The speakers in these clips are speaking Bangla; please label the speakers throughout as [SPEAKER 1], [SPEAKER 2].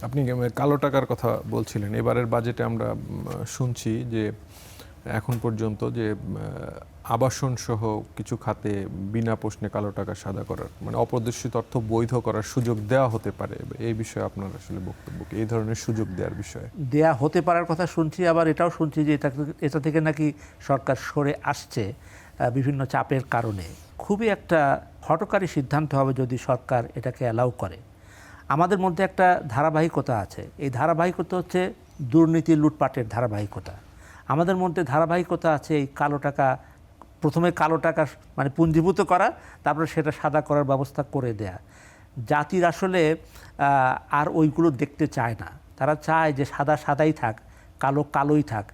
[SPEAKER 1] আপনি কালো টাকার কথা বলছিলেন। এবারের বাজেটে আমরা শুনছি যে এখন পর্যন্ত যে আবাসন সহ কিছু খাতে বিনা প্রশ্নে কালো টাকা সাদা করার মানে অপ্রদর্শিত অর্থ বৈধ করার সুযোগ দেওয়া হতে পারে। এই বিষয়ে আপনার আসলে বক্তব্য কি, এই ধরনের সুযোগ দেওয়ার বিষয়ে?
[SPEAKER 2] দেয়া হতে পারার কথা শুনছি, আবার এটাও শুনছি যে এটা থেকে নাকি সরকার সরে আসছে বিভিন্ন চাপের কারণে। খুবই একটা হঠকারী সিদ্ধান্ত হবে যদি সরকার এটাকে অ্যালাউ করে। আমাদের মধ্যে একটা ধারাবাহিকতা আছে, এই ধারাবাহিকতা হচ্ছে দুর্নীতি লুটপাটের ধারাবাহিকতা। আমাদের মধ্যে ধারাবাহিকতা আছে এই কালো টাকা, প্রথমে কালো টাকা মানে পুঞ্জীভূত করা, তারপরে সেটা সাদা করার ব্যবস্থা করে দেয়া। জাতির আসলে আর ওইগুলো দেখতে চায় না, তারা চায় যে সাদা সাদাই থাক, কালো কালোই থাক।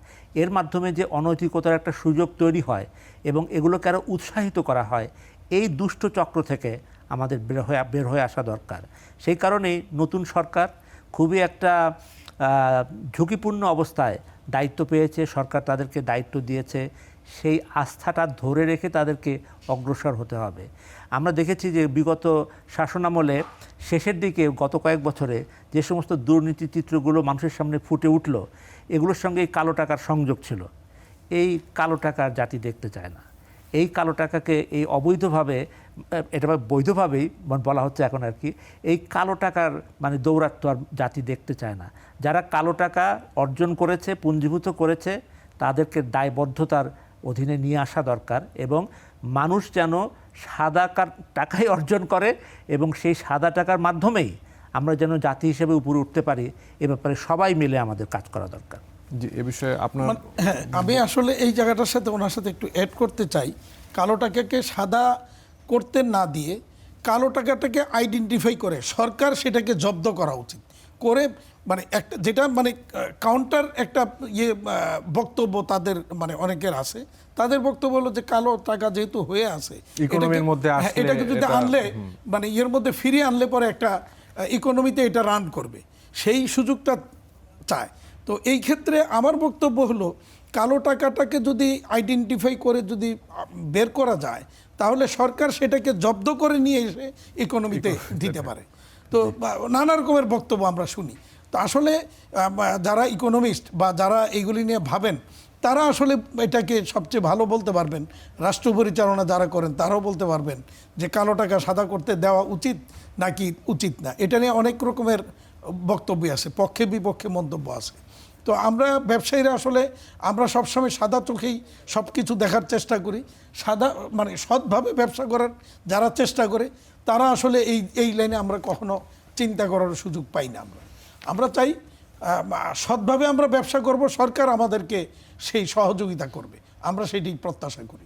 [SPEAKER 2] এর মাধ্যমে যে অনৈতিকতার একটা সুযোগ তৈরি হয় এবং এগুলোকে আরও উৎসাহিত করা হয়, এই দুষ্ট চক্র থেকে আমাদের বের হয়ে আসা দরকার। সেই কারণেই নতুন সরকার খুবই একটা ঝুঁকিপূর্ণ অবস্থায় দায়িত্ব পেয়েছে, সরকার তাদেরকে দায়িত্ব দিয়েছে, সেই আস্থাটা ধরে রেখে তাদেরকে অগ্রসর হতে হবে। আমরা দেখেছি যে বিগত শাসনামলে শেষের দিকে গত কয়েক বছরে যে সমস্ত দুর্নীতি চিত্রগুলো মানুষের সামনে ফুটে উঠল, এগুলোর সঙ্গে এই কালো টাকার সংযোগ ছিল। এই কালো টাকার জাতি দেখতে চায় না। এই কালো টাকাকে এই অবৈধভাবে, এটা বৈধভাবেই বলা হচ্ছে এখন আর কি, এই কালো টাকার মানে দৌরাত্ম্য আর জাতি দেখতে চায় না। যারা কালো টাকা অর্জন করেছে, পুঞ্জীভূত করেছে, তাদেরকে দায়বদ্ধতার অধীনে নিয়ে আসা দরকার এবং মানুষ যেন সাদা টাকাই অর্জন করে এবং সেই সাদা টাকার মাধ্যমেই আমরা যেন জাতি হিসেবে উপরে উঠতে পারি, এ ব্যাপারে সবাই মিলে আমাদের কাজ করা দরকার।
[SPEAKER 1] জি, এ বিষয়ে আপনার?
[SPEAKER 3] হ্যাঁ, আমি আসলে এই জায়গাটার সাথে ওনার সাথে একটু অ্যাড করতে চাই। কালো টাকাকে সাদা করতে না দিয়ে কালো টাকাটাকে আইডেন্টিফাই করে সরকার সেটাকে জব্দ করা উচিত করে, মানে একটা যেটা মানে কাউন্টার একটা বক্তব্য তাদের মানে অনেকের আছে। তাদের বক্তব্য হলো যে কালো টাকা যেহেতু হয়ে আছে
[SPEAKER 1] ইকোনমির মধ্যে
[SPEAKER 3] এটাকে যদি আনলে মানে এর মধ্যে ফিরিয়ে আনলে পরে একটা ইকোনমিতে এটা রান করবে, সেই সুযোগটা চায়। তো এই ক্ষেত্রে আমার বক্তব্য হলো কালো টাকাটাকে যদি আইডেন্টিফাই করে যদি বের করা যায়, তাহলে সরকার সেটাকে জব্দ করে নিয়ে এসে ইকোনমিতে দিতে পারে। তো নানা রকমের বক্তব্য আমরা শুনি। তো আসলে যারা ইকোনমিস্ট বা যারা এইগুলি নিয়ে ভাবেন, তারা আসলে এটাকে সবচেয়ে ভালো বলতে পারবেন। রাষ্ট্র পরিচালনা যারা করেন তারাও বলতে পারবেন যে কালো টাকা সাদা করতে দেওয়া উচিত নাকি উচিত না। এটা নিয়ে অনেক রকমের বক্তব্য আছে, পক্ষে বিপক্ষে মন্তব্য আছে। তো আমরা ব্যবসায়ীরা আসলে আমরা সবসময় সাদা চোখেই সব কিছু দেখার চেষ্টা করি। সাদা মানে সৎভাবে ব্যবসা করার যারা চেষ্টা করে, তারা আসলে এই লাইনে আমরা কখনো চিন্তা করার সুযোগ পাই না। আমরা চাই সৎভাবে আমরা ব্যবসা করব, সরকার আমাদেরকে সেই সহযোগিতা করবে, আমরা সেটি প্রত্যাশা করি।